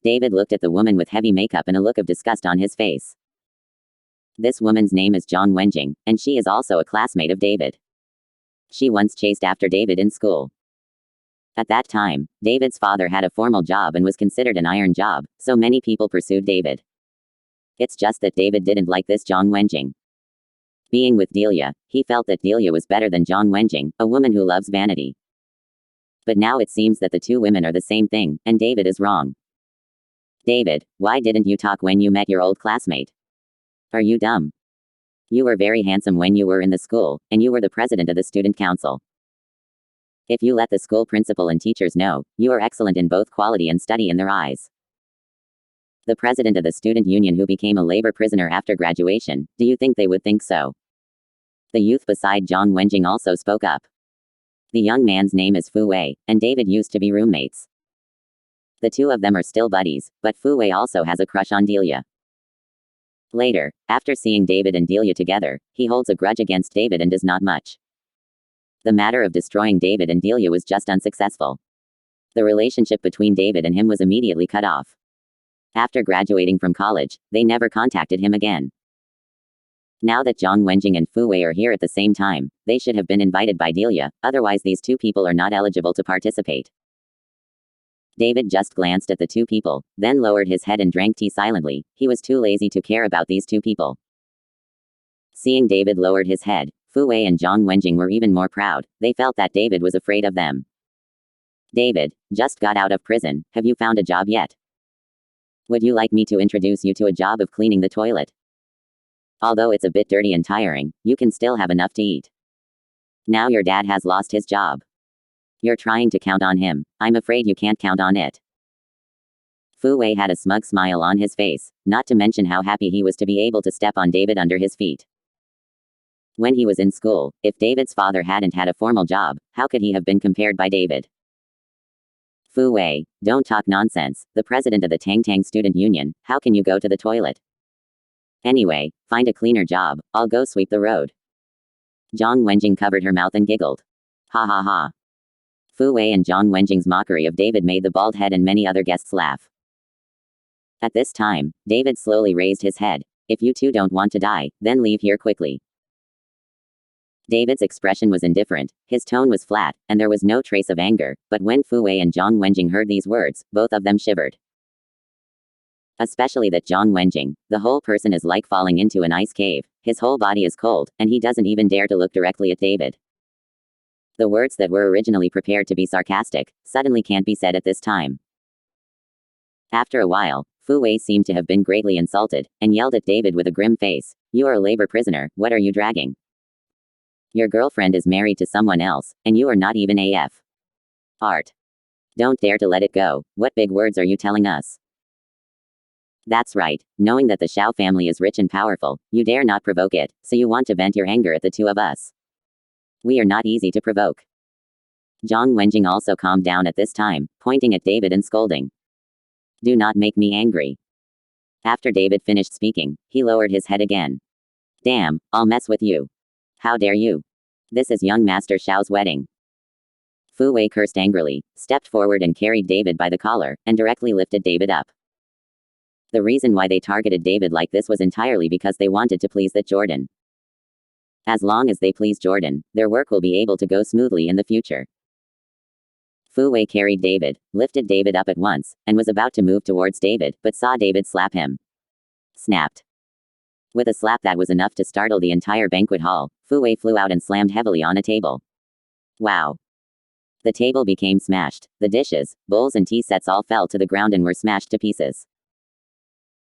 David looked at the woman with heavy makeup and a look of disgust on his face. This woman's name is Zhang Wenjing, and she is also a classmate of David. She once chased after David in school. At that time, David's father had a formal job and was considered an iron job, so many people pursued David. It's just that David didn't like this Zhang Wenjing. Being with Delia, he felt that Delia was better than Zhang Wenjing, a woman who loves vanity. But now it seems that the two women are the same thing, and David is wrong. David, why didn't you talk when you met your old classmate? Are you dumb? You were very handsome when you were in the school, and you were the president of the student council. If you let the school principal and teachers know, you are excellent in both quality and study in their eyes. The president of the student union who became a labor prisoner after graduation, do you think they would think so? The youth beside Zhang Wenjing also spoke up. The young man's name is Fu Wei, and David used to be roommates. The two of them are still buddies, but Fu Wei also has a crush on Delia. Later, after seeing David and Delia together, he holds a grudge against David and does not much. The matter of destroying David and Delia was just unsuccessful. The relationship between David and him was immediately cut off. After graduating from college, they never contacted him again. Now that Zhang Wenjing and Fu Wei are here at the same time, they should have been invited by Delia, otherwise these two people are not eligible to participate. David just glanced at the two people, then lowered his head and drank tea silently. He was too lazy to care about these two people. Seeing David lowered his head, Fu Wei and Zhang Wenjing were even more proud. They felt that David was afraid of them. David, just got out of prison, have you found a job yet? Would you like me to introduce you to a job of cleaning the toilet? Although it's a bit dirty and tiring, you can still have enough to eat. Now your dad has lost his job. You're trying to count on him. I'm afraid you can't count on it. Fu Wei had a smug smile on his face, not to mention how happy he was to be able to step on David under his feet. When he was in school, if David's father hadn't had a formal job, how could he have been compared by David? Fu Wei, don't talk nonsense, the president of the Tangtang Student Union, how can you go to the toilet? Anyway, find a cleaner job, I'll go sweep the road. Zhang Wenjing covered her mouth and giggled. Ha ha ha. Fu Wei and Zhang Wenjing's mockery of David made the bald head and many other guests laugh. At this time, David slowly raised his head. If you two don't want to die, then leave here quickly. David's expression was indifferent, his tone was flat, and there was no trace of anger, but when Fu Wei and Zhang Wenjing heard these words, both of them shivered. Especially that Zhang Wenjing, the whole person is like falling into an ice cave, his whole body is cold, and he doesn't even dare to look directly at David. The words that were originally prepared to be sarcastic, suddenly can't be said at this time. After a while, Fu Wei seemed to have been greatly insulted, and yelled at David with a grim face, you are a labor prisoner, what are you dragging? Your girlfriend is married to someone else, and you are not even AF. Art. Don't dare to let it go, what big words are you telling us? That's right, knowing that the Xiao family is rich and powerful, you dare not provoke it, so you want to vent your anger at the two of us. We are not easy to provoke. Zhang Wenjing also calmed down at this time, pointing at David and scolding. Do not make me angry. After David finished speaking, he lowered his head again. Damn, I'll mess with you. How dare you? This is young Master Xiao's wedding. Fu Wei cursed angrily, stepped forward and carried David by the collar, and directly lifted David up. The reason why they targeted David like this was entirely because they wanted to please that Jordan. As long as they please Jordan, their work will be able to go smoothly in the future. Fu Wei carried David, lifted David up at once, and was about to move towards David, but saw David slap him. Snapped. With a slap that was enough to startle the entire banquet hall, Fu Wei flew out and slammed heavily on a table. Wow. The table became smashed, the dishes, bowls and tea sets all fell to the ground and were smashed to pieces.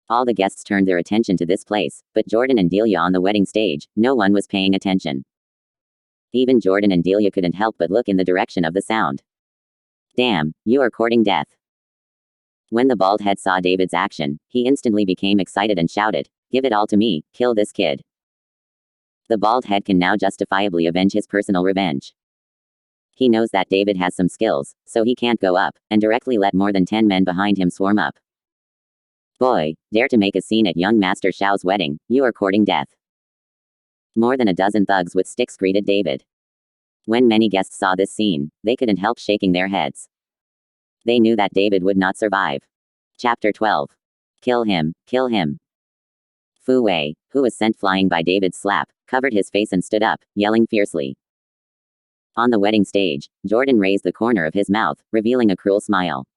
All the guests turned their attention to this place, but Jordan and Delia on the wedding stage, no one was paying attention. Even Jordan and Delia couldn't help but look in the direction of the sound. Damn, you are courting death. When the bald head saw David's action, he instantly became excited and shouted, give it all to me, kill this kid. The bald head can now justifiably avenge his personal revenge. He knows that David has some skills, so he can't go up, and directly let more than 10 men behind him swarm up. Boy, dare to make a scene at young Master Xiao's wedding, you are courting death. More than a dozen thugs with sticks greeted David. When many guests saw this scene, they couldn't help shaking their heads. They knew that David would not survive. Chapter 12. Kill him, kill him. Fu Wei, who was sent flying by David's slap, covered his face and stood up, yelling fiercely. On the wedding stage, Jordan raised the corner of his mouth, revealing a cruel smile.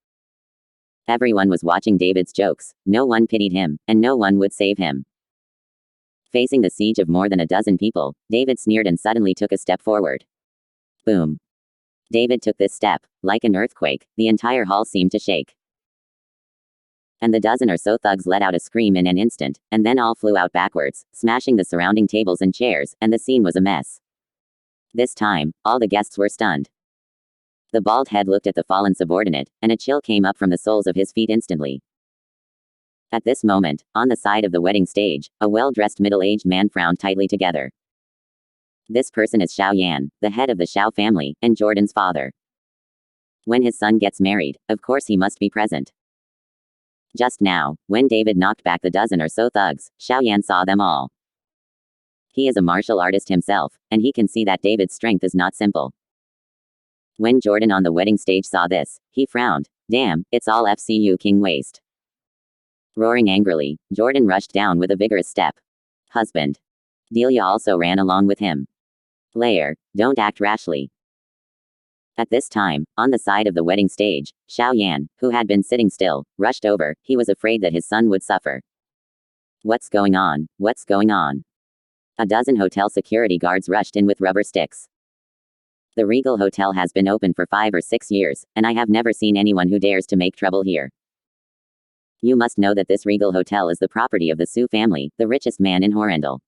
Everyone was watching David's jokes, no one pitied him, and no one would save him. Facing the siege of more than a dozen people, David sneered and suddenly took a step forward. Boom. David took this step. Like an earthquake, the entire hall seemed to shake. And the dozen or so thugs let out a scream in an instant, and then all flew out backwards, smashing the surrounding tables and chairs, and the scene was a mess. This time, all the guests were stunned. The bald head looked at the fallen subordinate, and a chill came up from the soles of his feet instantly. At this moment, on the side of the wedding stage, a well-dressed middle-aged man frowned tightly together. This person is Xiao Yan, the head of the Xiao family, and Jordan's father. When his son gets married, of course he must be present. Just now, when David knocked back the dozen or so thugs, Xiao Yan saw them all. He is a martial artist himself, and he can see that David's strength is not simple. When Jordan on the wedding stage saw this, he frowned. Damn, it's all FCU King waste. Roaring angrily, Jordan rushed down with a vigorous step. Husband. Delia also ran along with him. Lair, don't act rashly. At this time, on the side of the wedding stage, Xiao Yan, who had been sitting still, rushed over. He was afraid that his son would suffer. What's going on? What's going on? A dozen hotel security guards rushed in with rubber sticks. The Regal Hotel has been open for 5 or 6 years, and I have never seen anyone who dares to make trouble here. You must know that this Regal Hotel is the property of the Su family, the richest man in Horrendal.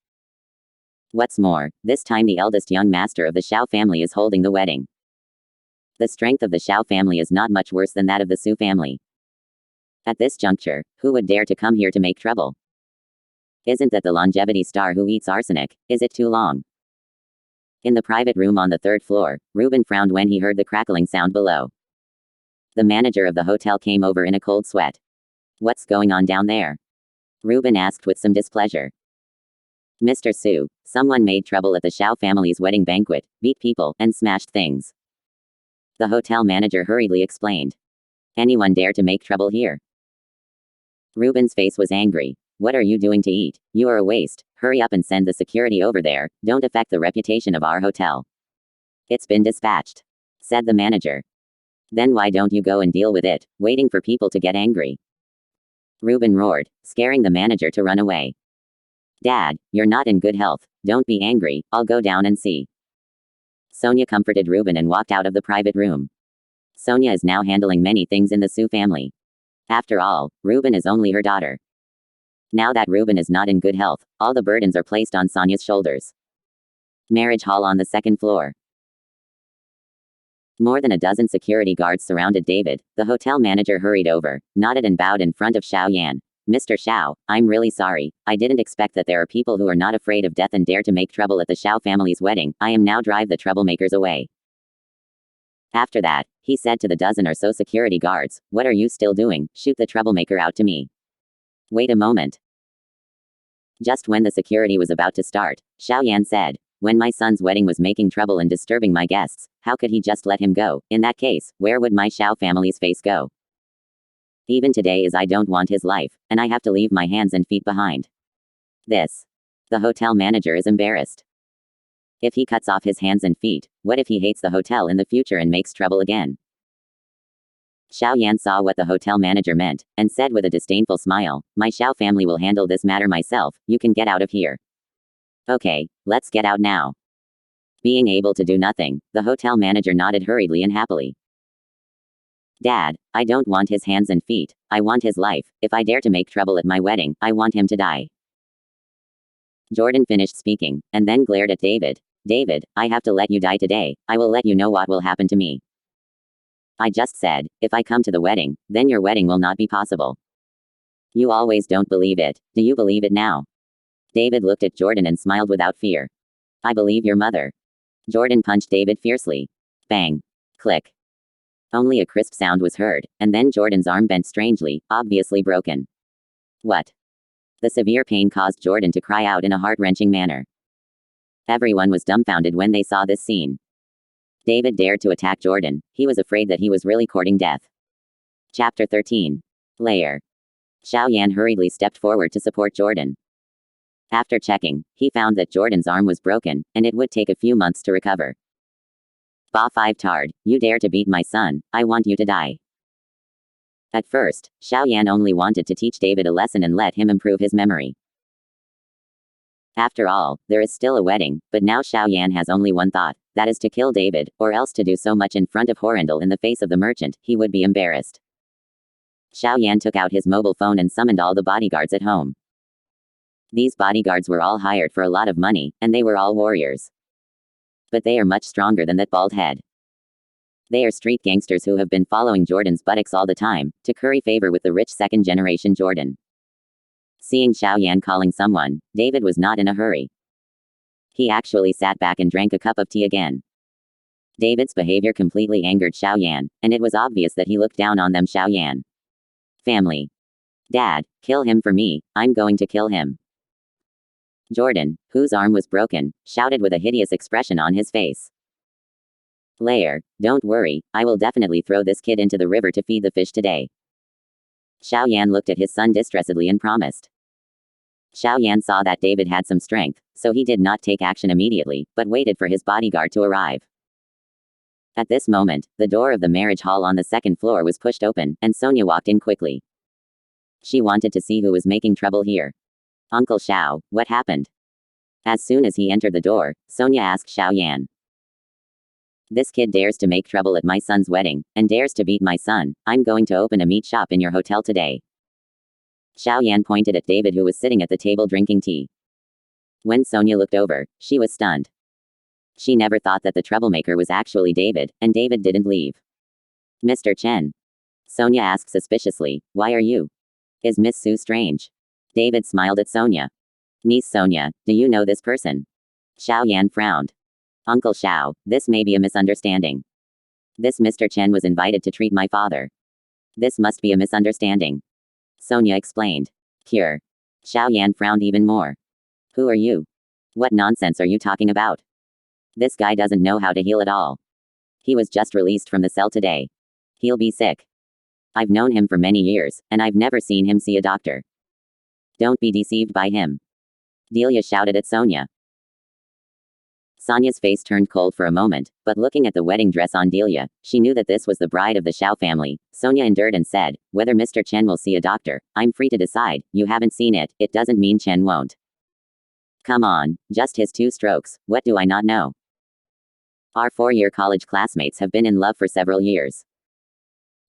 What's more, this time the eldest young master of the Xiao family is holding the wedding. The strength of the Xiao family is not much worse than that of the Su family. At this juncture, who would dare to come here to make trouble? Isn't that the longevity star who eats arsenic? Is it too long? In the private room on the 3rd floor, Reuben frowned when he heard the crackling sound below. The manager of the hotel came over in a cold sweat. What's going on down there? Reuben asked with some displeasure. Mr. Su, someone made trouble at the Xiao family's wedding banquet, beat people, and smashed things. The hotel manager hurriedly explained. Anyone dare to make trouble here? Reuben's face was angry. What are you doing to eat? You are a waste. Hurry up and send the security over there. Don't affect the reputation of our hotel. It's been dispatched, said the manager. Then why don't you go and deal with it, waiting for people to get angry? Reuben roared, scaring the manager to run away. Dad, you're not in good health. Don't be angry, I'll go down and see. Sonia comforted Reuben and walked out of the private room. Sonia is now handling many things in the Su family. After all, Reuben is only her daughter. Now that Reuben is not in good health, all the burdens are placed on Sonia's shoulders. Marriage hall on the 2nd floor. More than a dozen security guards surrounded David. The hotel manager hurried over, nodded and bowed in front of Xiao Yan. Mr. Xiao, I'm really sorry. I didn't expect that there are people who are not afraid of death and dare to make trouble at the Xiao family's wedding. I am now drive the troublemakers away. After that, he said to the dozen or so security guards, what are you still doing? Shoot the troublemaker out to me. Wait a moment. Just when the security was about to start, Xiao Yan said, when my son's wedding was making trouble and disturbing my guests, how could he just let him go? In that case, where would my Xiao family's face go? Even today as I don't want his life, and I have to leave my hands and feet behind. This. The hotel manager is embarrassed. If he cuts off his hands and feet, what if he hates the hotel in the future and makes trouble again? Xiao Yan saw what the hotel manager meant, and said with a disdainful smile, my Xiao family will handle this matter myself, you can get out of here. Okay, let's get out now. Being able to do nothing, the hotel manager nodded hurriedly and happily. Dad, I don't want his hands and feet, I want his life. If I dare to make trouble at my wedding, I want him to die. Jordan finished speaking, and then glared at David. David, I have to let you die today, I will let you know what will happen to me. I just said, if I come to the wedding, then your wedding will not be possible. You always don't believe it, do you believe it now? David looked at Jordan and smiled without fear. I believe your mother. Jordan punched David fiercely. Bang. Click. Only a crisp sound was heard, and then Jordan's arm bent strangely, obviously broken. What? The severe pain caused Jordan to cry out in a heart-wrenching manner. Everyone was dumbfounded when they saw this scene. David dared to attack Jordan. He was afraid that he was really courting death. Chapter 13. Layer. Xiao Yan hurriedly stepped forward to support Jordan. After checking, he found that Jordan's arm was broken, and it would take a few months to recover. Ba 5 Tard, you dare to beat my son, I want you to die. At first, Xiao Yan only wanted to teach David a lesson and let him improve his memory. After all, there is still a wedding, but now Xiao Yan has only one thought, that is to kill David, or else to do so much in front of Horrendal in the face of the merchant, he would be embarrassed. Xiao Yan took out his mobile phone and summoned all the bodyguards at home. These bodyguards were all hired for a lot of money, and they were all warriors. But they are much stronger than that bald head. They are street gangsters who have been following Jordan's buttocks all the time, to curry favor with the rich second-generation Jordan. Seeing Xiao Yan calling someone, David was not in a hurry. He actually sat back and drank a cup of tea again. David's behavior completely angered Xiao Yan, and it was obvious that he looked down on them. Xiao Yan. Family. Dad, kill him for me, I'm going to kill him. Jordan, whose arm was broken, shouted with a hideous expression on his face. Layer, don't worry, I will definitely throw this kid into the river to feed the fish today. Xiao Yan looked at his son distressedly and promised. Xiao Yan saw that David had some strength, so he did not take action immediately, but waited for his bodyguard to arrive. At this moment, the door of the marriage hall on the second floor was pushed open, and Sonia walked in quickly. She wanted to see who was making trouble here. Uncle Xiao, what happened? As soon as he entered the door, Sonia asked Xiao Yan. This kid dares to make trouble at my son's wedding, and dares to beat my son. I'm going to open a meat shop in your hotel today. Xiao Yan pointed at David, who was sitting at the table drinking tea. When Sonia looked over, she was stunned. She never thought that the troublemaker was actually David, and David didn't leave. Mr. Chen. Sonia asked suspiciously, why are you? Is Miss Su strange? David smiled at Sonia. Niece Sonia, do you know this person? Xiao Yan frowned. Uncle Xiao, this may be a misunderstanding. This Mr. Chen was invited to treat my father. This must be a misunderstanding. Sonia explained. Cure. Xiao Yan frowned even more. Who are you? What nonsense are you talking about? This guy doesn't know how to heal at all. He was just released from the cell today. He'll be sick. I've known him for many years, and I've never seen him see a doctor. Don't be deceived by him. Delia shouted at Sonia. Sonia's face turned cold for a moment, but looking at the wedding dress on Delia, she knew that this was the bride of the Xiao family. Sonia endured and said, whether Mr. Chen will see a doctor, I'm free to decide. You haven't seen it, it doesn't mean Chen won't. Come on, just his 2 strokes, what do I not know? Our 4-year college classmates have been in love for several years.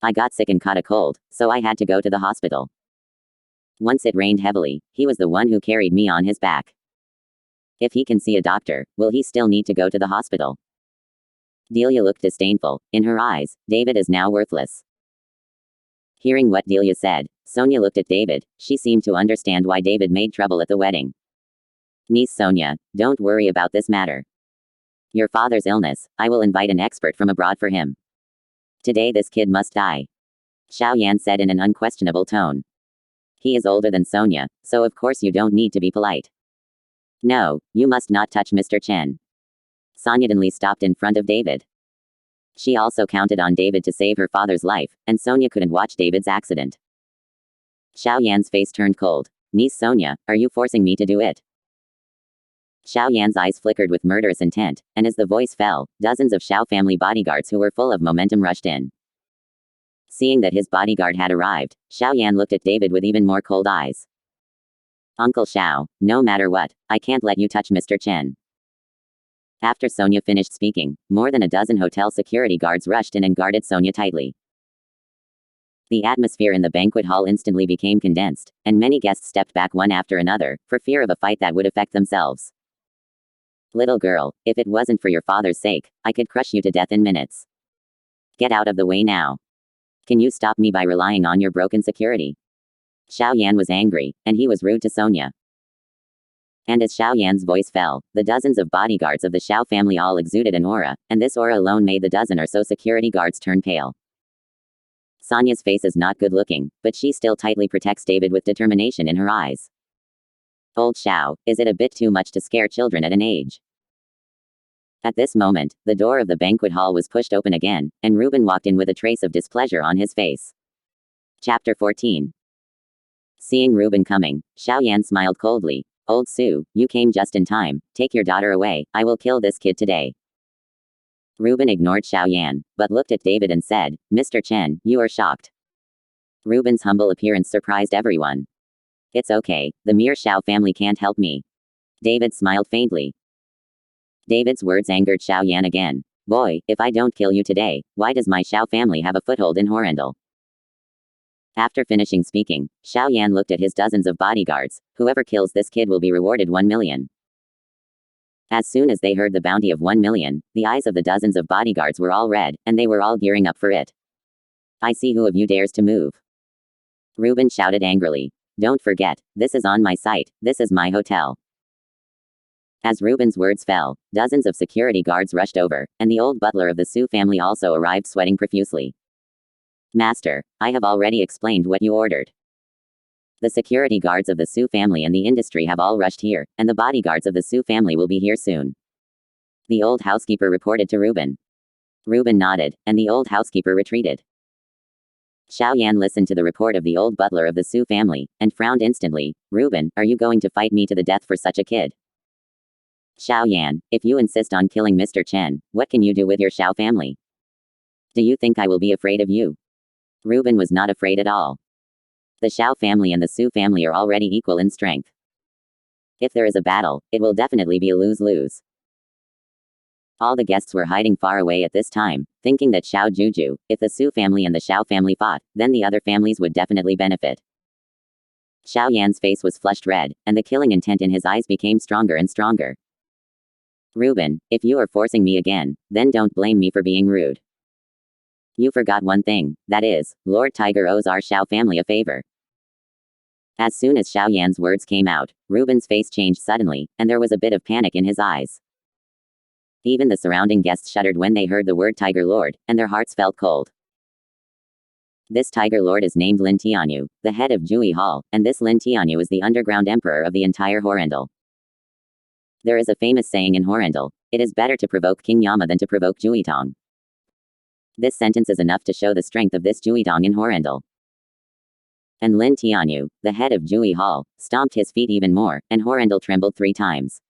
I got sick and caught a cold, so I had to go to the hospital. Once it rained heavily, he was the one who carried me on his back. If he can see a doctor, will he still need to go to the hospital? Delia looked disdainful. In her eyes, David is now worthless. Hearing what Delia said, Sonia looked at David. She seemed to understand why David made trouble at the wedding. Niece Sonia, don't worry about this matter. Your father's illness, I will invite an expert from abroad for him. Today this kid must die. Xiao Yan said in an unquestionable tone. He is older than Sonia, so of course you don't need to be polite. No, you must not touch Mr. Chen. Sonia suddenly stopped in front of David. She also counted on David to save her father's life, and Sonia couldn't watch David's accident. Xiao Yan's face turned cold. Niece Sonia, are you forcing me to do it? Xiao Yan's eyes flickered with murderous intent, and as the voice fell, dozens of Xiao family bodyguards who were full of momentum rushed in. Seeing that his bodyguard had arrived, Xiao Yan looked at David with even more cold eyes. Uncle Xiao, no matter what, I can't let you touch Mr. Chen. After Sonia finished speaking, more than a dozen hotel security guards rushed in and guarded Sonia tightly. The atmosphere in the banquet hall instantly became condensed, and many guests stepped back one after another, for fear of a fight that would affect themselves. Little girl, if it wasn't for your father's sake, I could crush you to death in minutes. Get out of the way now. Can you stop me by relying on your broken security? Xiao Yan was angry, and he was rude to Sonia. And as Xiao Yan's voice fell, the dozens of bodyguards of the Xiao family all exuded an aura, and this aura alone made the dozen or so security guards turn pale. Sonia's face is not good looking, but she still tightly protects David with determination in her eyes. Old Xiao, is it a bit too much to scare children at an age? At this moment, the door of the banquet hall was pushed open again, and Reuben walked in with a trace of displeasure on his face. Chapter 14. Seeing Reuben coming, Xiaoyan smiled coldly. Old Su, you came just in time. Take your daughter away. I will kill this kid today. Reuben ignored Xiaoyan, but looked at David and said, Mr. Chen, you are shocked. Reuben's humble appearance surprised everyone. It's okay, the mere Xiao family can't help me. David smiled faintly. David's words angered Xiaoyan again. Boy, if I don't kill you today, why does my Xiao family have a foothold in Horrendal? After finishing speaking, Xiaoyan looked at his dozens of bodyguards. Whoever kills this kid will be rewarded 1 million. As soon as they heard the bounty of 1 million, the eyes of the dozens of bodyguards were all red, and they were all gearing up for it. I see who of you dares to move. Reuben shouted angrily. Don't forget, this is on my site, this is my hotel. As Reuben's words fell, dozens of security guards rushed over, and the old butler of the Su family also arrived sweating profusely. Master, I have already explained what you ordered. The security guards of the Su family and the industry have all rushed here, and the bodyguards of the Su family will be here soon. The old housekeeper reported to Reuben. Reuben nodded, and the old housekeeper retreated. Xiaoyan listened to the report of the old butler of the Su family, and frowned instantly. Reuben, are you going to fight me to the death for such a kid? Xiaoyan, if you insist on killing Mr. Chen, what can you do with your Xiao family? Do you think I will be afraid of you? Reuben was not afraid at all. The Xiao family and the Su family are already equal in strength. If there is a battle, it will definitely be a lose-lose. All the guests were hiding far away at this time, thinking that Xiao Juju, if the Su family and the Xiao family fought, then the other families would definitely benefit. Xiaoyan's face was flushed red, and the killing intent in his eyes became stronger and stronger. Reuben, if you are forcing me again, then don't blame me for being rude. You forgot one thing, that is, Lord Tiger owes our Xiao family a favor. As soon as Xiaoyan's words came out, Reuben's face changed suddenly, and there was a bit of panic in his eyes. Even the surrounding guests shuddered when they heard the word Tiger Lord, and their hearts felt cold. This Tiger Lord is named Lin Tianyu, the head of Jui Hall, and this Lin Tianyu is the underground emperor of the entire Horrendal. There is a famous saying in Horrendal, it is better to provoke King Yama than to provoke Juitong. This sentence is enough to show the strength of this Juitong in Horrendal. And Lin Tianyu, the head of Jui Hall, stomped his feet even more, and Horrendal trembled 3 times.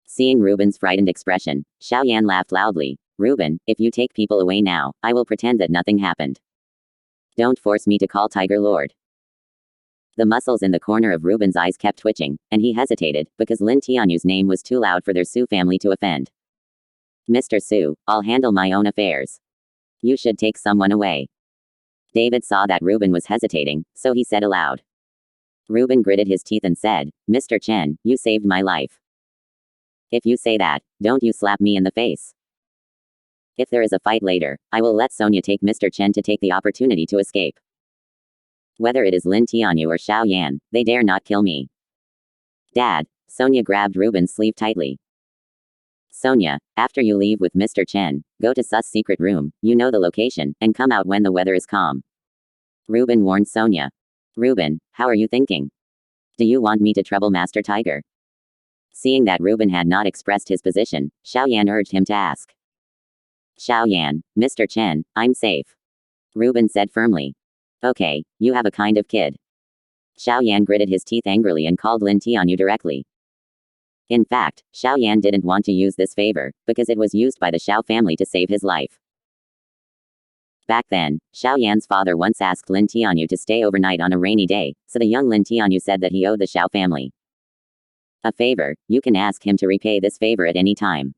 Seeing Reuben's frightened expression, Xiaoyan laughed loudly. Reuben, if you take people away now, I will pretend that nothing happened. Don't force me to call Tiger Lord. The muscles in the corner of Reuben's eyes kept twitching, and he hesitated, because Lin Tianyu's name was too loud for their Su family to offend. Mr. Su, I'll handle my own affairs. You should take someone away. David saw that Reuben was hesitating, so he said aloud. Reuben gritted his teeth and said, Mr. Chen, you saved my life. If you say that, don't you slap me in the face. If there is a fight later, I will let Sonia take Mr. Chen to take the opportunity to escape. Whether it is Lin Tianyu or Xiaoyan, they dare not kill me. Dad, Sonia grabbed Reuben's sleeve tightly. Sonia, after you leave with Mr. Chen, go to Sus' secret room, you know the location, and come out when the weather is calm. Reuben warned Sonia. Reuben, how are you thinking? Do you want me to trouble Master Tiger? Seeing that Reuben had not expressed his position, Xiaoyan urged him to ask. Xiaoyan, Mr. Chen, I'm safe. Reuben said firmly. Okay, you have a kind of kid. Xiaoyan gritted his teeth angrily and called Lin Tianyu directly. In fact, Xiaoyan didn't want to use this favor, because it was used by the Xiao family to save his life. Back then, Xiaoyan's father once asked Lin Tianyu to stay overnight on a rainy day, so the young Lin Tianyu said that he owed the Xiao family a favor. You can ask him to repay this favor at any time.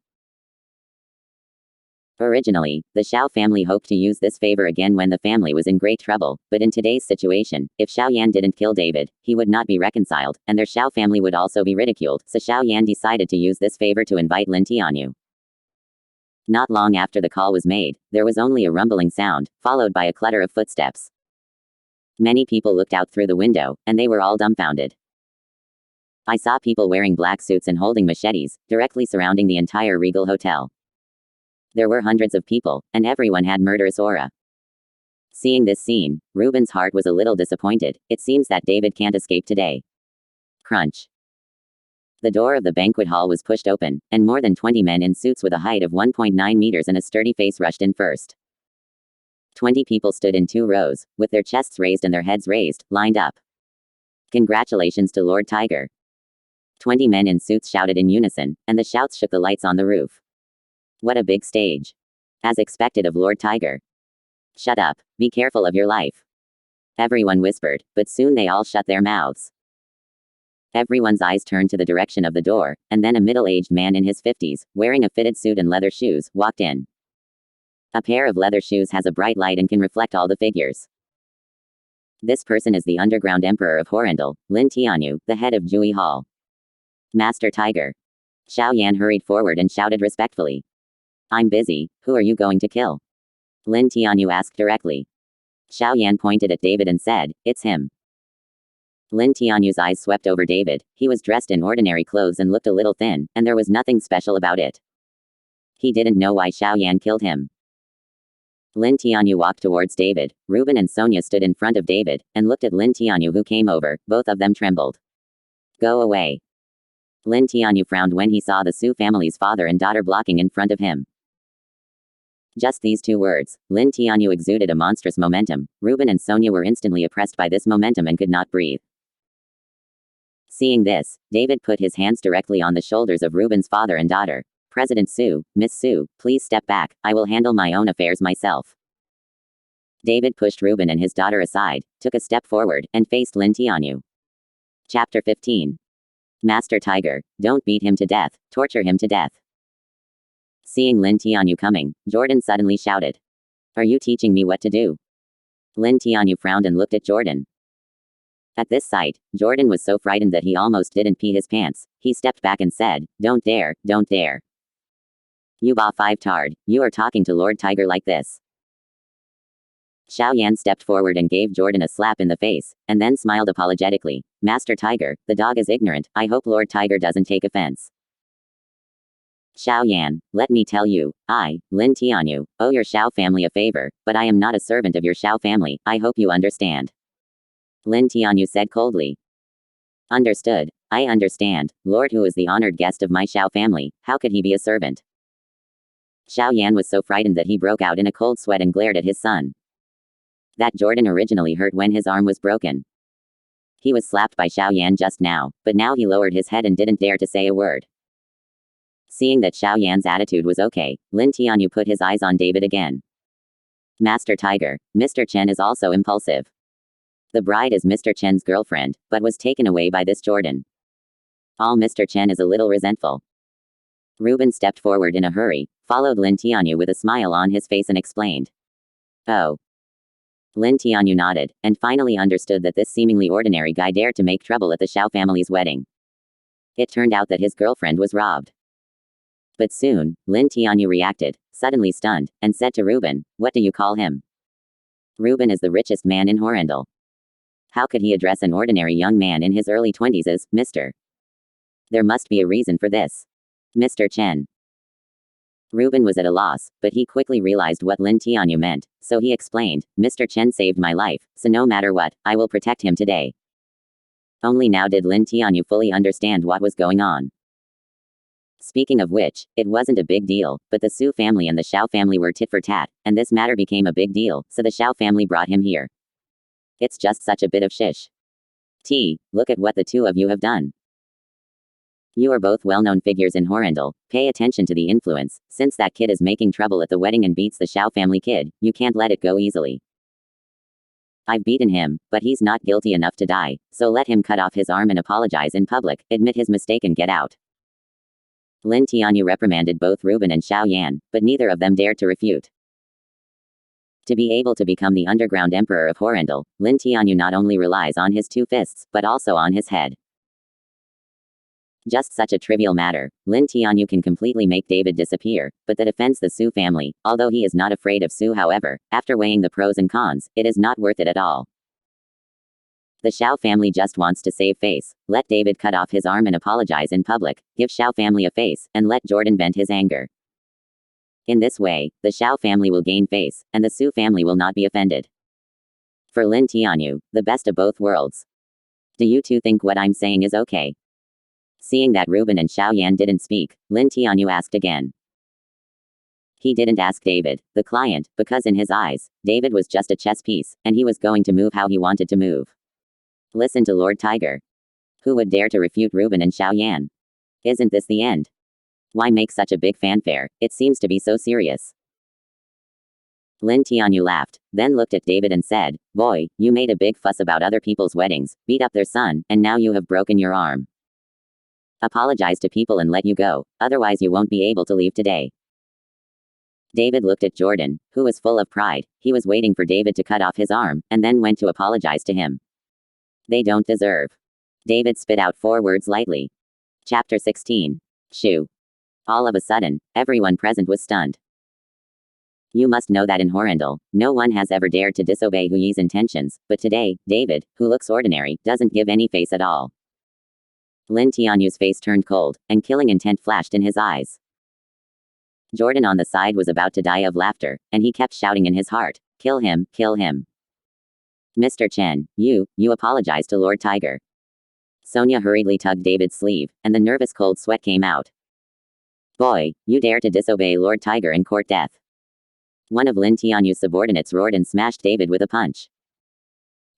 Originally, the Xiao family hoped to use this favor again when the family was in great trouble, but in today's situation, if Xiaoyan didn't kill David, he would not be reconciled, and their Xiao family would also be ridiculed, so Xiaoyan decided to use this favor to invite Lin Tianyu. Not long after the call was made, there was only a rumbling sound, followed by a clutter of footsteps. Many people looked out through the window, and they were all dumbfounded. I saw people wearing black suits and holding machetes, directly surrounding the entire Regal Hotel. There were hundreds of people, and everyone had murderous aura. Seeing this scene, Reuben's heart was a little disappointed. It seems that David can't escape today. Crunch. The door of the banquet hall was pushed open, and more than 20 men in suits with a height of 1.9 meters and a sturdy face rushed in first. 20 people stood in 2 rows, with their chests raised and their heads raised, lined up. Congratulations to Lord Tiger. 20 men in suits shouted in unison, and the shouts shook the lights on the roof. What a big stage. As expected of Lord Tiger. Shut up. Be careful of your life. Everyone whispered, but soon they all shut their mouths. Everyone's eyes turned to the direction of the door, and then a middle-aged man in his 50s, wearing a fitted suit and leather shoes, walked in. A pair of leather shoes has a bright light and can reflect all the figures. This person is the underground emperor of Horrendal, Lin Tianyu, the head of Jui Hall. Master Tiger. Xiao Yan hurried forward and shouted respectfully. I'm busy, who are you going to kill? Lin Tianyu asked directly. Xiao Yan pointed at David and said, it's him. Lin Tianyu's eyes swept over David. He was dressed in ordinary clothes and looked a little thin, and there was nothing special about it. He didn't know why Xiao Yan killed him. Lin Tianyu walked towards David. Reuben and Sonia stood in front of David, and looked at Lin Tianyu who came over. Both of them trembled. Go away. Lin Tianyu frowned when he saw the Su family's father and daughter blocking in front of him. Just these 2 words, Lin Tianyu exuded a monstrous momentum. Reuben and Sonia were instantly oppressed by this momentum and could not breathe. Seeing this, David put his hands directly on the shoulders of Reuben's father and daughter. President Su, Miss Su, please step back, I will handle my own affairs myself. David pushed Reuben and his daughter aside, took a step forward, and faced Lin Tianyu. Chapter 15. Master Tiger, don't beat him to death, torture him to death. Seeing Lin Tianyu coming, Jordan suddenly shouted. Are you teaching me what to do? Lin Tianyu frowned and looked at Jordan. At this sight, Jordan was so frightened that he almost didn't pee his pants. He stepped back and said, don't dare, don't dare. You ba 5 tard, you are talking to Lord Tiger like this. Xiao Yan stepped forward and gave Jordan a slap in the face, and then smiled apologetically. Master Tiger, the dog is ignorant, I hope Lord Tiger doesn't take offense. Xiao Yan, let me tell you, I, Lin Tianyu, owe your Xiao family a favor, but I am not a servant of your Xiao family, I hope you understand. Lin Tianyu said coldly. Understood, I understand, Lord who is the honored guest of my Xiao family, how could he be a servant? Xiao Yan was so frightened that he broke out in a cold sweat and glared at his son. That Jordan originally hurt when his arm was broken. He was slapped by Xiao Yan just now, but now he lowered his head and didn't dare to say a word. Seeing that Xiao Yan's attitude was okay, Lin Tianyu put his eyes on David again. Master Tiger, Mr. Chen is also impulsive. The bride is Mr. Chen's girlfriend, but was taken away by this Jordan. All Mr. Chen is a little resentful. Reuben stepped forward in a hurry, followed Lin Tianyu with a smile on his face and explained. Oh. Lin Tianyu nodded, and finally understood that this seemingly ordinary guy dared to make trouble at the Xiao family's wedding. It turned out that his girlfriend was robbed. But soon, Lin Tianyu reacted, suddenly stunned, and said to Reuben, what do you call him? Reuben is the richest man in Horrendal. How could he address an ordinary young man in his early 20s as, Mr.? There must be a reason for this. Mr. Chen. Reuben was at a loss, but he quickly realized what Lin Tianyu meant, so he explained, Mr. Chen saved my life, so no matter what, I will protect him today. Only now did Lin Tianyu fully understand what was going on. Speaking of which, it wasn't a big deal, but the Su family and the Xiao family were tit for tat, and this matter became a big deal, so the Xiao family brought him here. It's just such a bit of shish. Look at what the 2 of you have done. You are both well-known figures in Horrendal, pay attention to the influence, since that kid is making trouble at the wedding and beats the Xiao family kid, you can't let it go easily. I've beaten him, but he's not guilty enough to die, so let him cut off his arm and apologize in public, admit his mistake and get out. Lin Tianyu reprimanded both Reuben and Xiao Yan, but neither of them dared to refute. To be able to become the underground emperor of Horrendal, Lin Tianyu not only relies on his 2 fists, but also on his head. Just such a trivial matter, Lin Tianyu can completely make David disappear, but that offends the Su family, although he is not afraid of Su. However, after weighing the pros and cons, it is not worth it at all. The Xiao family just wants to save face, let David cut off his arm and apologize in public, give Xiao family a face, and let Jordan vent his anger. In this way, the Xiao family will gain face, and the Su family will not be offended. For Lin Tianyu, the best of both worlds. Do you 2 think what I'm saying is okay? Seeing that Reuben and Xiao Yan didn't speak, Lin Tianyu asked again. He didn't ask David, the client, because in his eyes, David was just a chess piece, and he was going to move how he wanted to move. Listen to Lord Tiger. Who would dare to refute Reuben and Xiaoyan? Isn't this the end? Why make such a big fanfare? It seems to be so serious. Lin Tianyu laughed, then looked at David and said, "Boy, you made a big fuss about other people's weddings, beat up their son, and now you have broken your arm. Apologize to people and let you go, otherwise you won't be able to leave today." David looked at Jordan, who was full of pride. He was waiting for David to cut off his arm, and then went to apologize to him. They don't deserve. David spit out 4 words lightly. Chapter 16. Shu. All of a sudden, everyone present was stunned. You must know that in Horrendal, no one has ever dared to disobey Hu Yi's intentions, but today, David, who looks ordinary, doesn't give any face at all. Lin Tianyu's face turned cold, and killing intent flashed in his eyes. Jordan on the side was about to die of laughter, and he kept shouting in his heart, "Kill him, kill him. Mr. Chen, you apologize to Lord Tiger." Sonia hurriedly tugged David's sleeve, and the nervous cold sweat came out. "Boy, you dare to disobey Lord Tiger and court death." One of Lin Tianyu's subordinates roared and smashed David with a punch.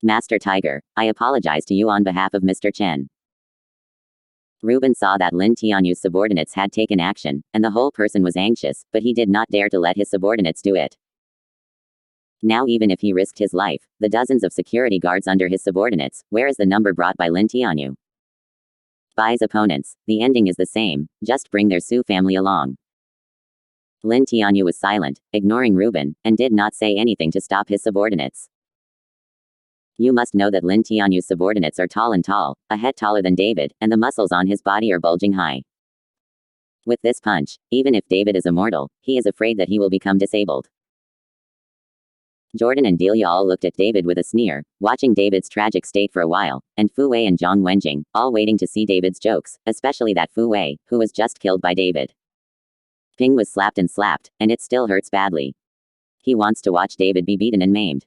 "Master Tiger, I apologize to you on behalf of Mr. Chen." Reuben saw that Lin Tianyu's subordinates had taken action, and the whole person was anxious, but he did not dare to let his subordinates do it. Now even if he risked his life, the dozens of security guards under his subordinates, where is the number brought by Lin Tianyu? Bai's opponents, the ending is the same, just bring their Su family along. Lin Tianyu was silent, ignoring Reuben, and did not say anything to stop his subordinates. You must know that Lin Tianyu's subordinates are tall and tall, a head taller than David, and the muscles on his body are bulging high. With this punch, even if David is immortal, he is afraid that he will become disabled. Jordan and Delia all looked at David with a sneer, watching David's tragic state for a while, and Fu Wei and Zhang Wenjing, all waiting to see David's jokes, especially that Fu Wei, who was just killed by David. Ping was slapped, and it still hurts badly. He wants to watch David be beaten and maimed.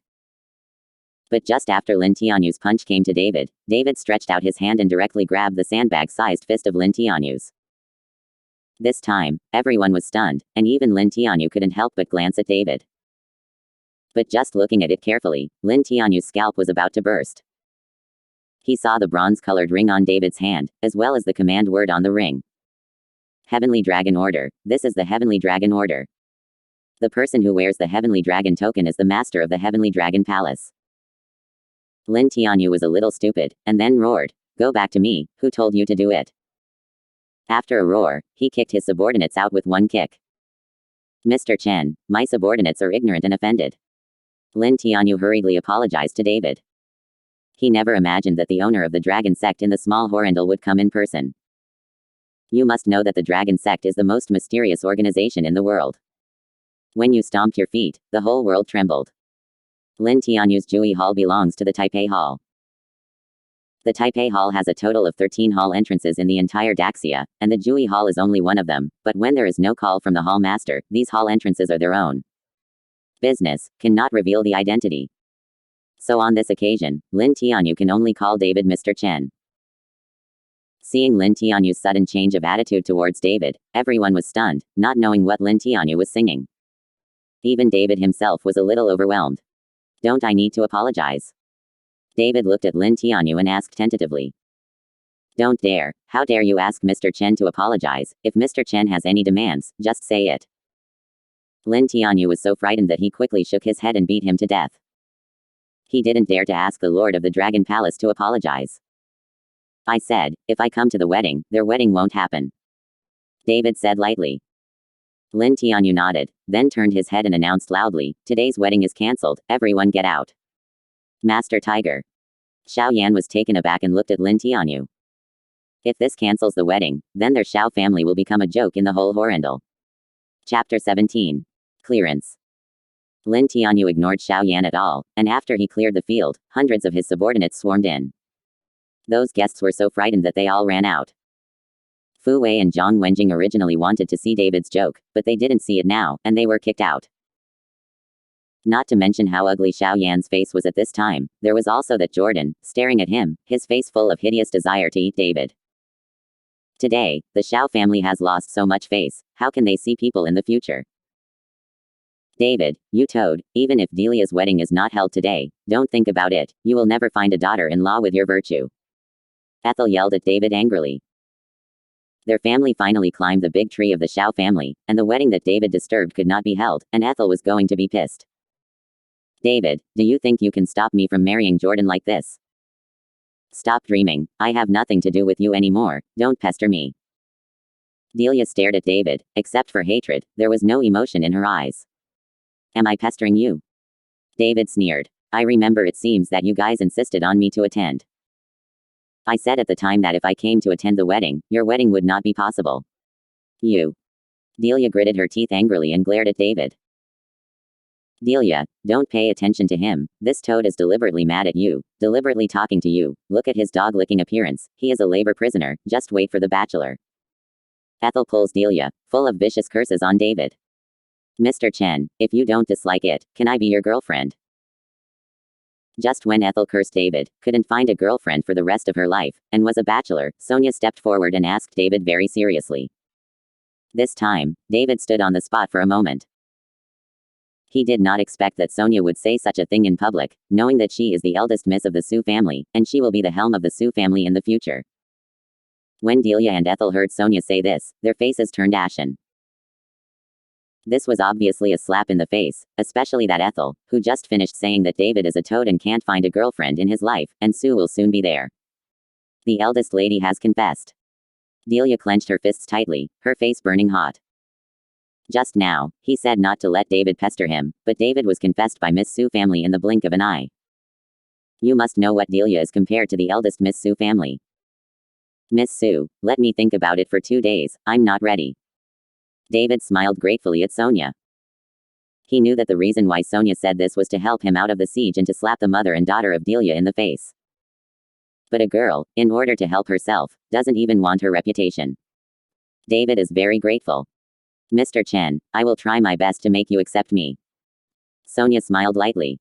But just after Lin Tianyu's punch came to David, David stretched out his hand and directly grabbed the sandbag-sized fist of Lin Tianyu's. This time, everyone was stunned, and even Lin Tianyu couldn't help but glance at David. But just looking at it carefully, Lin Tianyu's scalp was about to burst. He saw the bronze-colored ring on David's hand, as well as the command word on the ring. Heavenly Dragon Order. This is the Heavenly Dragon Order. The person who wears the Heavenly Dragon token is the master of the Heavenly Dragon Palace. Lin Tianyu was a little stupid, and then roared, "Go back to me, who told you to do it?" After a roar, he kicked his subordinates out with one kick. "Mr. Chen, my subordinates are ignorant and offended." Lin Tianyu hurriedly apologized to David. He never imagined that the owner of the dragon sect in the small Horrendal would come in person. You must know that the dragon sect is the most mysterious organization in the world. When you stomped your feet, the whole world trembled. Lin Tianyu's Jui Hall belongs to the Taipei Hall. The Taipei Hall has a total of 13 hall entrances in the entire Daxia, and the Jui Hall is only one of them, but when there is no call from the hall master, these hall entrances are their own. Business cannot reveal the identity. So on this occasion, Lin Tianyu can only call David Mr. Chen. Seeing Lin Tianyu's sudden change of attitude towards David, everyone was stunned, not knowing what Lin Tianyu was singing. Even David himself was a little overwhelmed. Don't I need to apologize? David looked at Lin Tianyu and asked tentatively. Don't dare. How dare you ask Mr. Chen to apologize? If Mr. Chen has any demands, just say it. Lin Tianyu was so frightened that he quickly shook his head and beat him to death. He didn't dare to ask the Lord of the Dragon Palace to apologize. I said, if I come to the wedding, their wedding won't happen. David said lightly. Lin Tianyu nodded, then turned his head and announced loudly, today's wedding is cancelled, everyone get out. Master Tiger. Xiaoyan was taken aback and looked at Lin Tianyu. If this cancels the wedding, then their Xiao family will become a joke in the whole Horrendal. Chapter 17. Clearance. Lin Tianyu ignored Xiaoyan at all, and after he cleared the field, hundreds of his subordinates swarmed in. Those guests were so frightened that they all ran out. Fu Wei and Zhang Wenjing originally wanted to see David's joke, but they didn't see it now, and they were kicked out. Not to mention how ugly Xiaoyan's face was at this time, there was also that Jordan, staring at him, his face full of hideous desire to eat David. Today, the Xiao family has lost so much face, how can they see people in the future? David, you toad, even if Delia's wedding is not held today, don't think about it, you will never find a daughter-in-law with your virtue. Ethel yelled at David angrily. Their family finally climbed the big tree of the Shao family, and the wedding that David disturbed could not be held, and Ethel was going to be pissed. David, do you think you can stop me from marrying Jordan like this? Stop dreaming, I have nothing to do with you anymore, don't pester me. Delia stared at David, except for hatred, there was no emotion in her eyes. Am I pestering you? David sneered. I remember it seems that you guys insisted on me to attend. I said at the time that if I came to attend the wedding, your wedding would not be possible. You. Delia gritted her teeth angrily and glared at David. Delia, don't pay attention to him, this toad is deliberately mad at you, deliberately talking to you, look at his dog-licking appearance, he is a labor prisoner, just wait for the bachelor. Ethel pulls Delia, full of vicious curses on David. Mr. Chen, if you don't dislike it, can I be your girlfriend? Just when Ethel cursed David, couldn't find a girlfriend for the rest of her life, and was a bachelor, Sonia stepped forward and asked David very seriously. This time, David stood on the spot for a moment. He did not expect that Sonia would say such a thing in public, knowing that she is the eldest miss of the Su family, and she will be the helm of the Su family in the future. When Delia and Ethel heard Sonia say this, their faces turned ashen. This was obviously a slap in the face, especially that Ethel, who just finished saying that David is a toad and can't find a girlfriend in his life, and Sue will soon be there. The eldest lady has confessed. Delia clenched her fists tightly, her face burning hot. Just now, he said not to let David pester him, but David was confessed by Miss Su family in the blink of an eye. You must know what Delia is compared to the eldest Miss Su family. Miss Su, let me think about it for 2 days, I'm not ready. David smiled gratefully at Sonia. He knew that the reason why Sonia said this was to help him out of the siege and to slap the mother and daughter of Delia in the face. But a girl, in order to help herself, doesn't even want her reputation. David is very grateful. Mr. Chen, I will try my best to make you accept me. Sonia smiled lightly.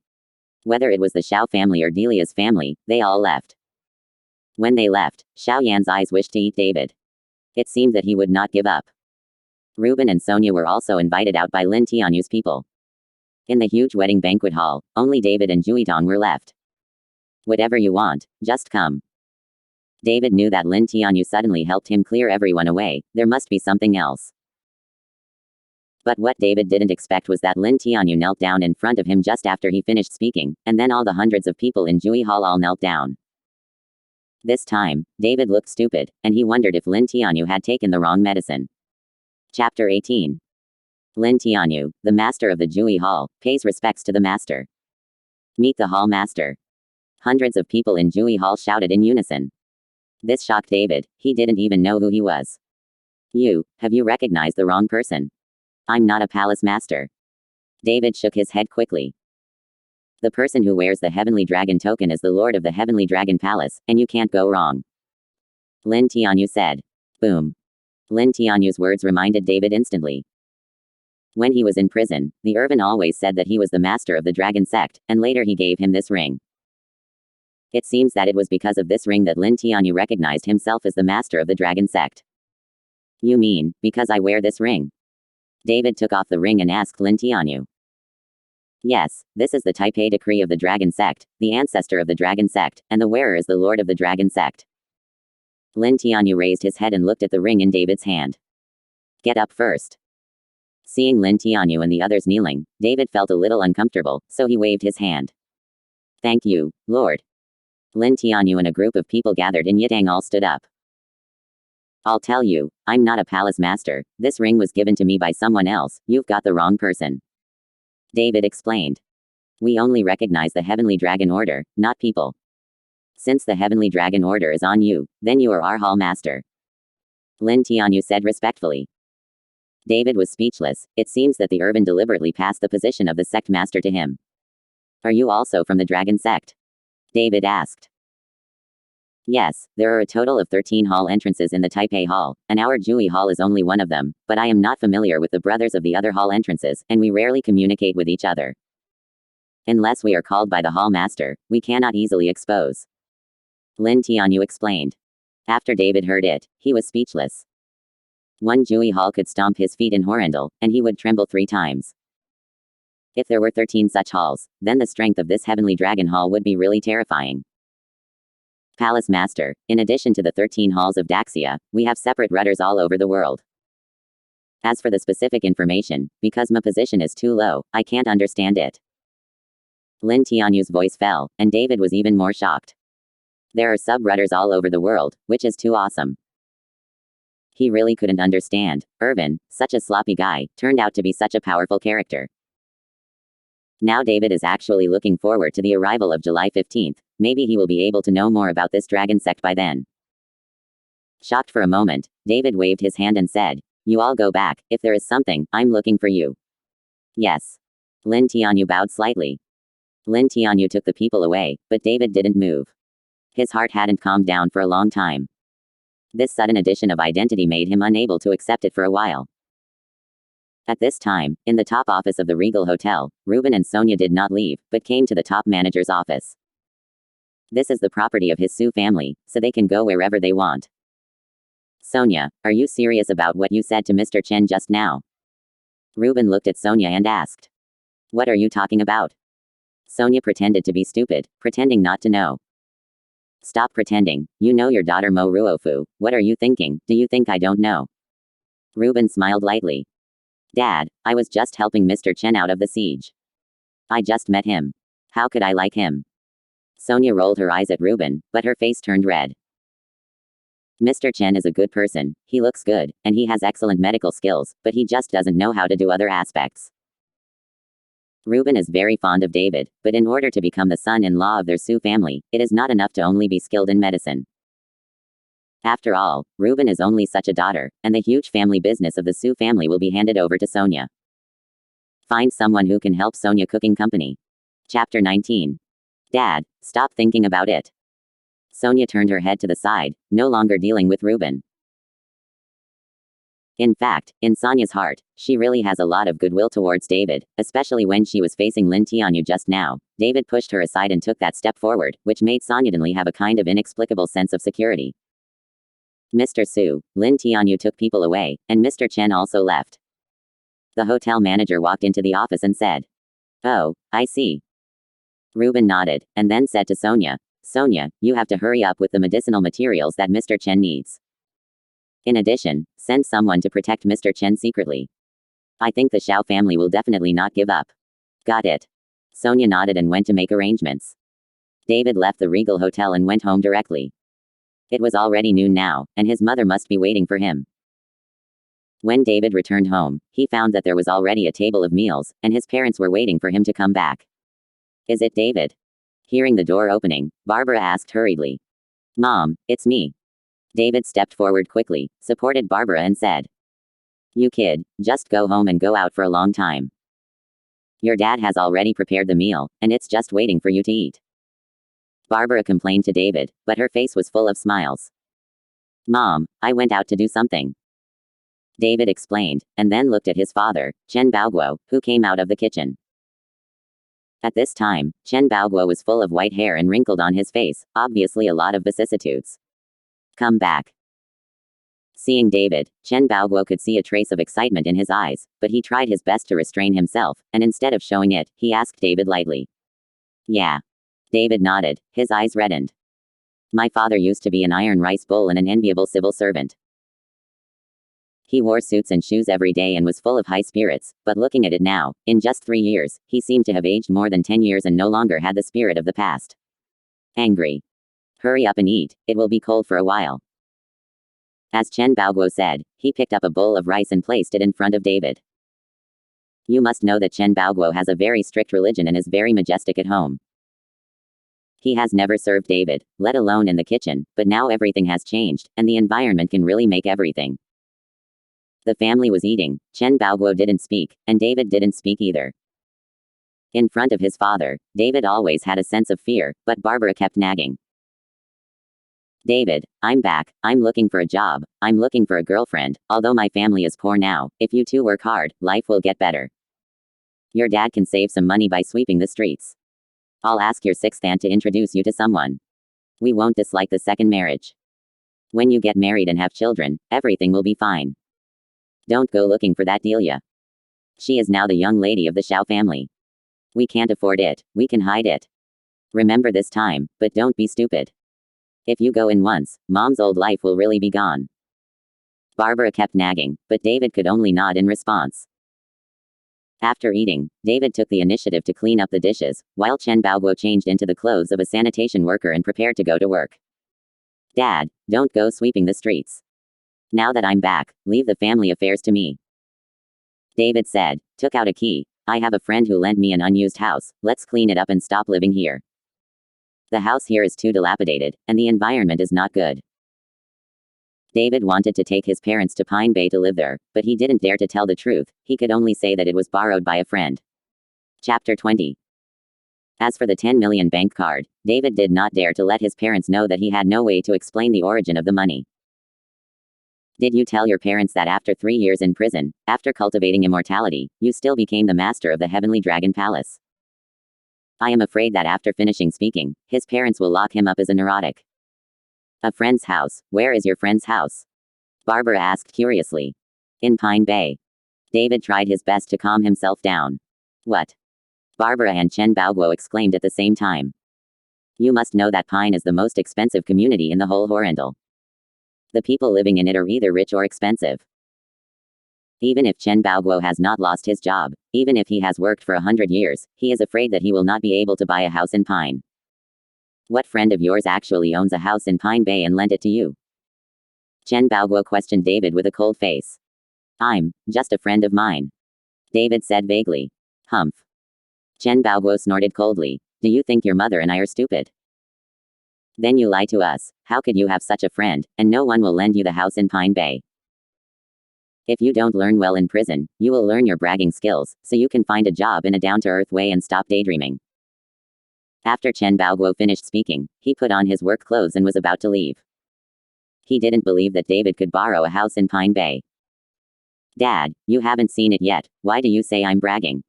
Whether it was the Shao family or Delia's family, they all left. When they left, Xiao Yan's eyes wished to eat David. It seemed that he would not give up. Reuben and Sonia were also invited out by Lin Tianyu's people. In the huge wedding banquet hall, only David and Juitong were left. Whatever you want, just come. David knew that Lin Tianyu suddenly helped him clear everyone away, there must be something else. But what David didn't expect was that Lin Tianyu knelt down in front of him just after he finished speaking, and then all the hundreds of people in Jui Hall all knelt down. This time, David looked stupid, and he wondered if Lin Tianyu had taken the wrong medicine. Chapter 18. Lin Tianyu, the master of the Jui Hall, pays respects to the master. Meet the hall master. Hundreds of people in Jui Hall shouted in unison. This shocked David, he didn't even know who he was. Have you recognized the wrong person? I'm not a palace master. David shook his head quickly. The person who wears the Heavenly Dragon token is the Lord of the Heavenly Dragon Palace, and you can't go wrong. Lin Tianyu said. Boom. Lin Tianyu's words reminded David instantly. When he was in prison, the Irvin always said that he was the master of the dragon sect, and later he gave him this ring. It seems that it was because of this ring that Lin Tianyu recognized himself as the master of the dragon sect. You mean, because I wear this ring? David took off the ring and asked Lin Tianyu. Yes, this is the Taipei decree of the dragon sect, the ancestor of the dragon sect, and the wearer is the lord of the dragon sect. Lin Tianyu raised his head and looked at the ring in David's hand. Get up first. Seeing Lin Tianyu and the others kneeling, David felt a little uncomfortable, so he waved his hand. Thank you, Lord. Lin Tianyu and a group of people gathered in Yitang all stood up. I'll tell you, I'm not a palace master, this ring was given to me by someone else, you've got the wrong person. David explained. We only recognize the Heavenly Dragon Order, not people. Since the Heavenly Dragon Order is on you, then you are our hall master. Lin Tianyu said respectfully. David was speechless, it seems that the Irvin deliberately passed the position of the sect master to him. Are you also from the dragon sect? David asked. Yes, there are a total of 13 hall entrances in the Taipei Hall, and our Jui Hall is only one of them, but I am not familiar with the brothers of the other hall entrances, and we rarely communicate with each other. Unless we are called by the hall master, we cannot easily expose. Lin Tianyu explained. After David heard it, he was speechless. One Jui Hall could stomp his feet in Horrendal, and he would tremble 3 times. If there were 13 such halls, then the strength of this heavenly dragon hall would be really terrifying. Palace Master, in addition to the 13 halls of Daxia, we have separate rudders all over the world. As for the specific information, because my position is too low, I can't understand it. Lin Tianyu's voice fell, and David was even more shocked. There are sub-rudders all over the world, which is too awesome. He really couldn't understand. Irvin, such a sloppy guy, turned out to be such a powerful character. Now David is actually looking forward to the arrival of July 15th. Maybe he will be able to know more about this dragon sect by then. Shocked for a moment, David waved his hand and said, "You all go back. If there is something, I'm looking for you." Yes. Lin Tianyu bowed slightly. Lin Tianyu took the people away, but David didn't move. His heart hadn't calmed down for a long time. This sudden addition of identity made him unable to accept it for a while. At this time, in the top office of the Regal Hotel, Ruben and Sonia did not leave, but came to the top manager's office. This is the property of his Su family, so they can go wherever they want. Sonia, are you serious about what you said to Mr. Chen just now? Ruben looked at Sonia and asked. What are you talking about? Sonia pretended to be stupid, pretending not to know. Stop pretending. You know your daughter Mo Ruofu. What are you thinking? Do you think I don't know? Ruben smiled lightly. Dad, I was just helping Mr. Chen out of the siege. I just met him. How could I like him? Sonia rolled her eyes at Ruben, but her face turned red. Mr. Chen is a good person, he looks good, and he has excellent medical skills, but he just doesn't know how to do other aspects. Ruben is very fond of David, but in order to become the son-in-law of their Su family, it is not enough to only be skilled in medicine. After all, Ruben is only such a daughter, and the huge family business of the Su family will be handed over to Sonia. Find someone who can help Sonia Cooking Company. Chapter 19. Dad, stop thinking about it. Sonia turned her head to the side, no longer dealing with Ruben. In fact, in Sonia's heart, she really has a lot of goodwill towards David, especially when she was facing Lin Tianyu just now. David pushed her aside and took that step forward, which made Sonia suddenly have a kind of inexplicable sense of security. Mr. Su, Lin Tianyu took people away, and Mr. Chen also left. The hotel manager walked into the office and said, "Oh, I see." Ruben nodded, and then said to Sonia, "Sonia, you have to hurry up with the medicinal materials that Mr. Chen needs. In addition, send someone to protect Mr. Chen secretly. I think the Xiao family will definitely not give up." Got it. Sonia nodded and went to make arrangements. David left the Regal Hotel and went home directly. It was already noon now, and his mother must be waiting for him. When David returned home, he found that there was already a table of meals, and his parents were waiting for him to come back. Is it David? Hearing the door opening, Barbara asked hurriedly. Mom, it's me. David stepped forward quickly, supported Barbara and said. You kid, just go home and go out for a long time. Your dad has already prepared the meal, and it's just waiting for you to eat. Barbara complained to David, but her face was full of smiles. Mom, I went out to do something. David explained, and then looked at his father, Chen Baoguo, who came out of the kitchen. At this time, Chen Baoguo was full of white hair and wrinkled on his face, obviously a lot of vicissitudes. Come back. Seeing David, Chen Baoguo could see a trace of excitement in his eyes, but he tried his best to restrain himself, and instead of showing it, he asked David lightly. Yeah. David nodded, his eyes reddened. My father used to be an iron rice bowl and an enviable civil servant. He wore suits and shoes every day and was full of high spirits, but looking at it now, in just 3 years, he seemed to have aged more than 10 years and no longer had the spirit of the past. Angry. Hurry up and eat, it will be cold for a while. As Chen Baoguo said, he picked up a bowl of rice and placed it in front of David. You must know that Chen Baoguo has a very strict religion and is very majestic at home. He has never served David, let alone in the kitchen, but now everything has changed, and the environment can really make everything. The family was eating, Chen Baoguo didn't speak, and David didn't speak either. In front of his father, David always had a sense of fear, but Barbara kept nagging. David, I'm back, I'm looking for a job, I'm looking for a girlfriend, although my family is poor now, if you two work hard, life will get better. Your dad can save some money by sweeping the streets. I'll ask your sixth aunt to introduce you to someone. We won't dislike the second marriage. When you get married and have children, everything will be fine. Don't go looking for that Delia. She is now the young lady of the Xiao family. We can't afford it, we can hide it. Remember this time, but don't be stupid. If you go in once, Mom's old life will really be gone. Barbara kept nagging, but David could only nod in response. After eating, David took the initiative to clean up the dishes, while Chen Baoguo changed into the clothes of a sanitation worker and prepared to go to work. Dad, don't go sweeping the streets. Now that I'm back, leave the family affairs to me. David said, took out a key. I have a friend who lent me an unused house, let's clean it up and stop living here. The house here is too dilapidated, and the environment is not good. David wanted to take his parents to Pine Bay to live there, but he didn't dare to tell the truth, he could only say that it was borrowed by a friend. Chapter 20. As for the 10 million bank card, David did not dare to let his parents know that he had no way to explain the origin of the money. Did you tell your parents that after 3 years in prison, after cultivating immortality, you still became the master of the Heavenly Dragon Palace? I am afraid that after finishing speaking, his parents will lock him up as a neurotic. A friend's house. Where is your friend's house? Barbara asked curiously. In Pine Bay. David tried his best to calm himself down. What? Barbara and Chen Baoguo exclaimed at the same time. You must know that Pine is the most expensive community in the whole Horrendal. The people living in it are either rich or expensive. Even if Chen Baoguo has not lost his job, even if he has worked for 100 years, he is afraid that he will not be able to buy a house in Pine. What friend of yours actually owns a house in Pine Bay and lent it to you? Chen Baoguo questioned David with a cold face. I'm just a friend of mine. David said vaguely. Humph. Chen Baoguo snorted coldly. Do you think your mother and I are stupid? Then you lie to us. How could you have such a friend, and no one will lend you the house in Pine Bay? If you don't learn well in prison, you will learn your bragging skills, so you can find a job in a down-to-earth way and stop daydreaming. After Chen Baoguo finished speaking, he put on his work clothes and was about to leave. He didn't believe that David could borrow a house in Pine Bay. Dad, you haven't seen it yet, why do you say I'm bragging?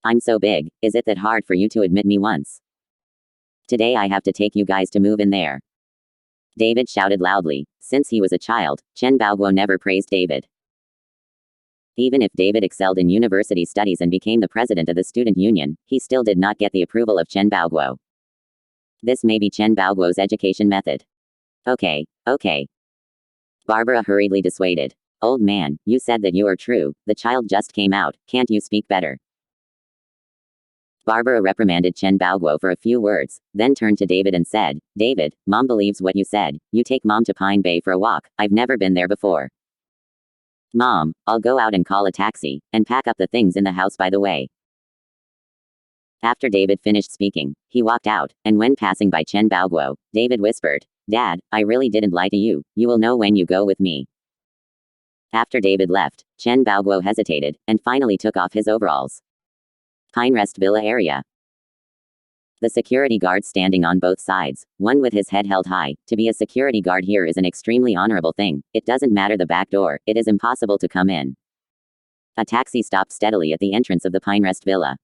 I'm so big, is it that hard for you to admit me once? Today I have to take you guys to move in there. David shouted loudly. Since he was a child, Chen Baoguo never praised David. Even if David excelled in university studies and became the president of the student union, he still did not get the approval of Chen Baoguo. This may be Chen Baoguo's education method. Okay. Barbara hurriedly dissuaded. Old man, you said that you are true, the child just came out, can't you speak better? Barbara reprimanded Chen Baoguo for a few words, then turned to David and said, David, Mom believes what you said, you take Mom to Pine Bay for a walk, I've never been there before. Mom, I'll go out and call a taxi, and pack up the things in the house by the way. After David finished speaking, he walked out, and when passing by Chen Baoguo, David whispered, Dad, I really didn't lie to you, you will know when you go with me. After David left, Chen Baoguo hesitated, and finally took off his overalls. Pinecrest Villa area. The security guards standing on both sides, one with his head held high. To be a security guard here is an extremely honorable thing. It doesn't matter the back door, it is impossible to come in. A taxi stopped steadily at the entrance of the Pinecrest Villa.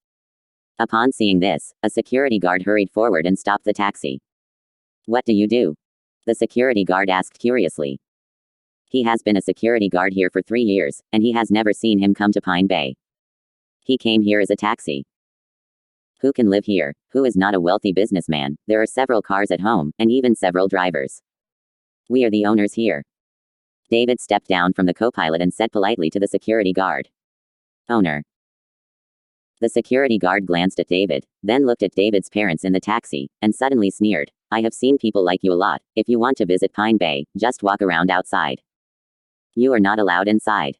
Upon seeing this, a security guard hurried forward and stopped the taxi. What do you do? The security guard asked curiously. He has been a security guard here for 3 years, and he has never seen him come to Pine Bay. He came here as a taxi. Who can live here? Who is not a wealthy businessman? There are several cars at home, and even several drivers. We are the owners here. David stepped down from the co-pilot and said politely to the security guard. Owner. The security guard glanced at David, then looked at David's parents in the taxi, and suddenly sneered. I have seen people like you a lot. If you want to visit Pine Bay, just walk around outside. You are not allowed inside.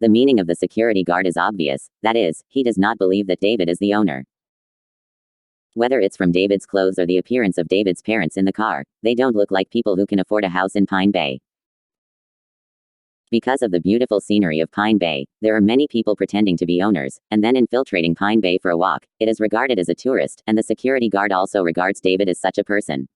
The meaning of the security guard is obvious, that is, he does not believe that David is the owner. Whether it's from David's clothes or the appearance of David's parents in the car, they don't look like people who can afford a house in Pine Bay. Because of the beautiful scenery of Pine Bay, there are many people pretending to be owners, and then infiltrating Pine Bay for a walk. It is regarded as a tourist, and the security guard also regards David as such a person.